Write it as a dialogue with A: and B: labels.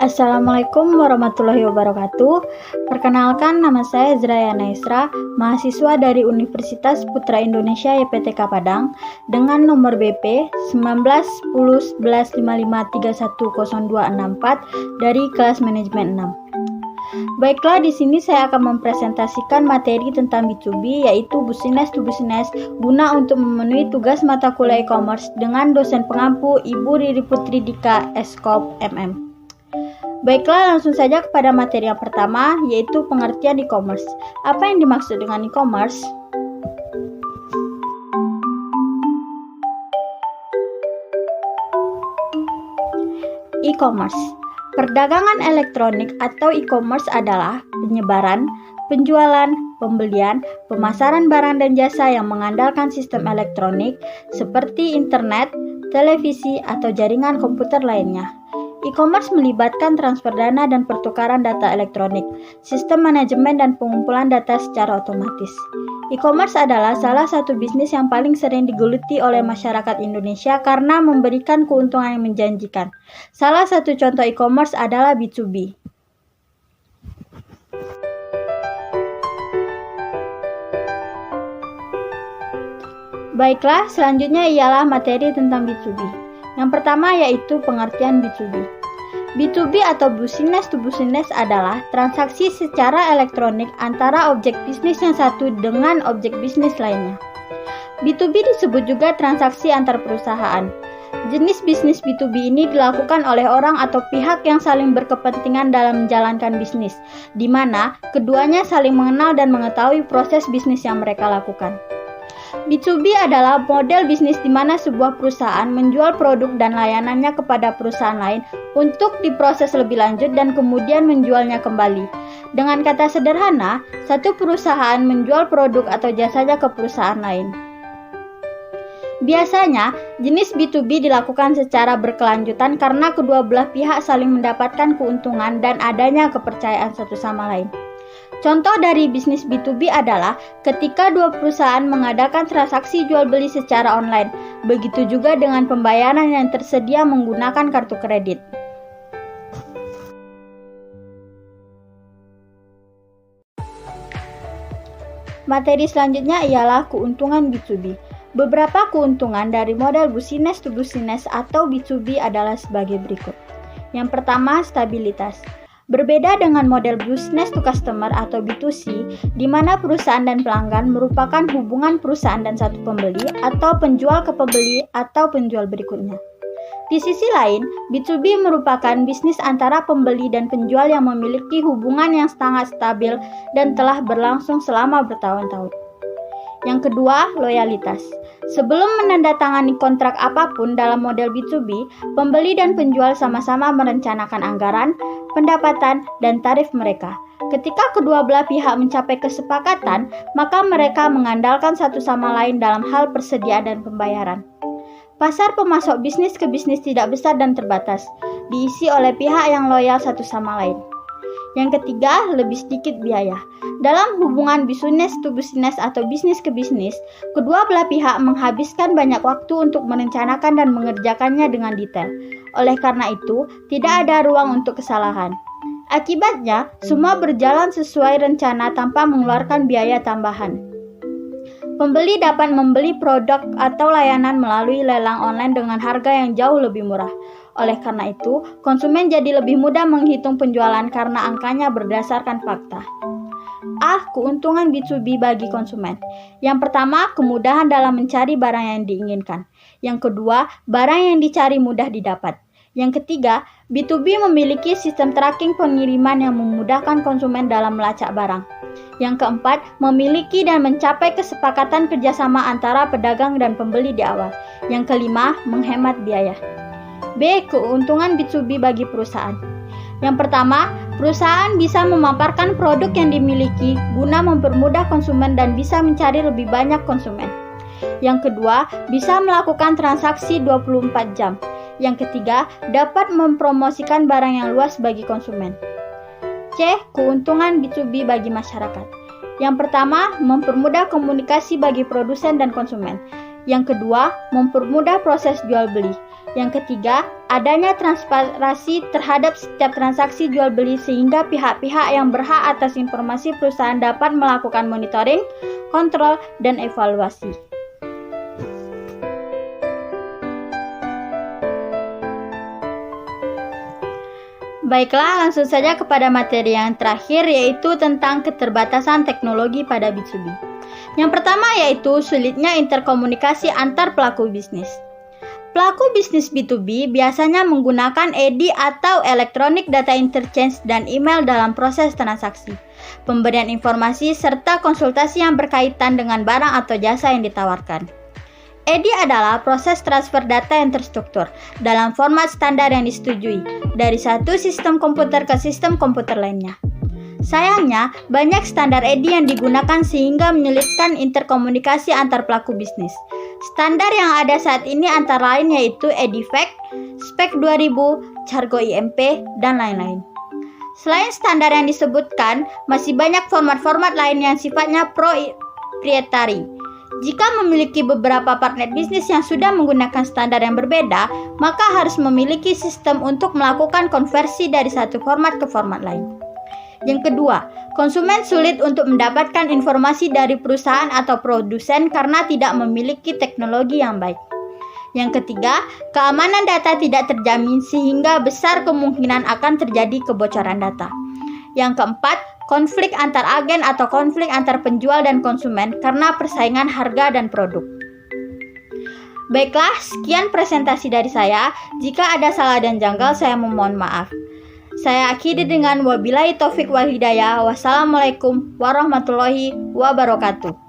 A: Assalamualaikum warahmatullahi wabarakatuh. Perkenalkan, nama saya Zrayana Isra, mahasiswa dari Universitas Putra Indonesia YPTK Padang dengan nomor BP 19101155310264 dari kelas manajemen 6. Baiklah, di sini saya akan mempresentasikan materi tentang B2B, yaitu business to business, guna untuk memenuhi tugas mata kuliah e-commerce dengan dosen pengampu Ibu Riri Putri Dika, Eskop, MM. Baiklah, langsung saja kepada materi yang pertama, yaitu pengertian e-commerce. Apa yang dimaksud dengan e-commerce? E-commerce, perdagangan elektronik atau e-commerce adalah penyebaran, penjualan, pembelian, pemasaran barang dan jasa yang mengandalkan sistem elektronik seperti internet, televisi, atau jaringan komputer lainnya. E-commerce melibatkan transfer dana dan pertukaran data elektronik, sistem manajemen dan pengumpulan data secara otomatis. E-commerce adalah salah satu bisnis yang paling sering digeluti oleh masyarakat Indonesia karena memberikan keuntungan yang menjanjikan. Salah satu contoh e-commerce adalah B2B. Baiklah, selanjutnya ialah materi tentang B2B. Yang pertama yaitu pengertian B2B. B2B atau business to business adalah transaksi secara elektronik antara objek bisnis yang satu dengan objek bisnis lainnya. B2B disebut juga transaksi antar perusahaan. Jenis bisnis B2B ini dilakukan oleh orang atau pihak yang saling berkepentingan dalam menjalankan bisnis, di mana keduanya saling mengenal dan mengetahui proses bisnis yang mereka lakukan. B2B adalah model bisnis di mana sebuah perusahaan menjual produk dan layanannya kepada perusahaan lain untuk diproses lebih lanjut dan kemudian menjualnya kembali. Dengan kata sederhana, satu perusahaan menjual produk atau jasanya ke perusahaan lain. Biasanya, jenis B2B dilakukan secara berkelanjutan karena kedua belah pihak saling mendapatkan keuntungan dan adanya kepercayaan satu sama lain. Contoh dari bisnis B2B adalah ketika dua perusahaan mengadakan transaksi jual beli secara online. Begitu juga dengan pembayaran yang tersedia menggunakan kartu kredit. Materi selanjutnya ialah keuntungan B2B. Beberapa keuntungan dari model business to business atau B2B adalah sebagai berikut. Yang pertama, stabilitas. Berbeda dengan model business to customer atau B2C, di mana perusahaan dan pelanggan merupakan hubungan perusahaan dan satu pembeli atau penjual ke pembeli atau penjual berikutnya. Di sisi lain, B2B merupakan bisnis antara pembeli dan penjual yang memiliki hubungan yang sangat stabil dan telah berlangsung selama bertahun-tahun. Yang kedua, loyalitas. Sebelum menandatangani kontrak apapun dalam model B2B, pembeli dan penjual sama-sama merencanakan anggaran, pendapatan, dan tarif mereka. Ketika kedua belah pihak mencapai kesepakatan, maka mereka mengandalkan satu sama lain dalam hal persediaan dan pembayaran. Pasar pemasok bisnis ke bisnis tidak besar dan terbatas, diisi oleh pihak yang loyal satu sama lain. Yang ketiga, lebih sedikit biaya. Dalam hubungan business to business atau bisnis ke bisnis, kedua belah pihak menghabiskan banyak waktu untuk merencanakan dan mengerjakannya dengan detail. Oleh karena itu, tidak ada ruang untuk kesalahan. Akibatnya, semua berjalan sesuai rencana tanpa mengeluarkan biaya tambahan. Pembeli dapat membeli produk atau layanan melalui lelang online dengan harga yang jauh lebih murah. Oleh karena itu, konsumen jadi lebih mudah menghitung penjualan karena angkanya berdasarkan fakta. Keuntungan B2B bagi konsumen. Yang pertama, kemudahan dalam mencari barang yang diinginkan. Yang kedua, barang yang dicari mudah didapat. Yang ketiga, B2B memiliki sistem tracking pengiriman yang memudahkan konsumen dalam melacak barang. Yang keempat, memiliki dan mencapai kesepakatan kerjasama antara pedagang dan pembeli di awal. Yang kelima, menghemat biaya. B. Keuntungan B2B bagi perusahaan. Yang pertama, perusahaan bisa memaparkan produk yang dimiliki guna mempermudah konsumen dan bisa mencari lebih banyak konsumen. Yang kedua, bisa melakukan transaksi 24 jam. Yang ketiga, dapat mempromosikan barang yang luas bagi konsumen. C. Keuntungan B2B bagi masyarakat. Yang pertama, mempermudah komunikasi bagi produsen dan konsumen. Yang kedua, mempermudah proses jual beli. Yang ketiga, adanya transparansi terhadap setiap transaksi jual beli sehingga pihak-pihak yang berhak atas informasi perusahaan dapat melakukan monitoring, kontrol, dan evaluasi. Baiklah, langsung saja kepada materi yang terakhir, yaitu tentang keterbatasan teknologi pada B2B. Yang pertama yaitu sulitnya interkomunikasi antar pelaku bisnis. Pelaku bisnis B2B biasanya menggunakan EDI atau Electronic Data Interchange dan email dalam proses transaksi, pemberian informasi, serta konsultasi yang berkaitan dengan barang atau jasa yang ditawarkan. EDI adalah proses transfer data yang terstruktur dalam format standar yang disetujui dari satu sistem komputer ke sistem komputer lainnya. Sayangnya, banyak standar EDI yang digunakan sehingga menyulitkan interkomunikasi antar pelaku bisnis. Standar yang ada saat ini antara lain yaitu EDIFACT, SPEC 2000, Cargo IMP, dan lain-lain. Selain standar yang disebutkan, masih banyak format-format lain yang sifatnya proprietary. Jika memiliki beberapa partner bisnis yang sudah menggunakan standar yang berbeda, maka harus memiliki sistem untuk melakukan konversi dari satu format ke format lain. Yang kedua, konsumen sulit untuk mendapatkan informasi dari perusahaan atau produsen karena tidak memiliki teknologi yang baik. Yang ketiga, keamanan data tidak terjamin sehingga besar kemungkinan akan terjadi kebocoran data. Yang keempat, konflik antar agen atau konflik antar penjual dan konsumen karena persaingan harga dan produk. Baiklah, sekian presentasi dari saya. Jika ada salah dan janggal, saya memohon maaf. Saya akhiri dengan wabillahi taufik wal hidayah. Wassalamualaikum warahmatullahi wabarakatuh.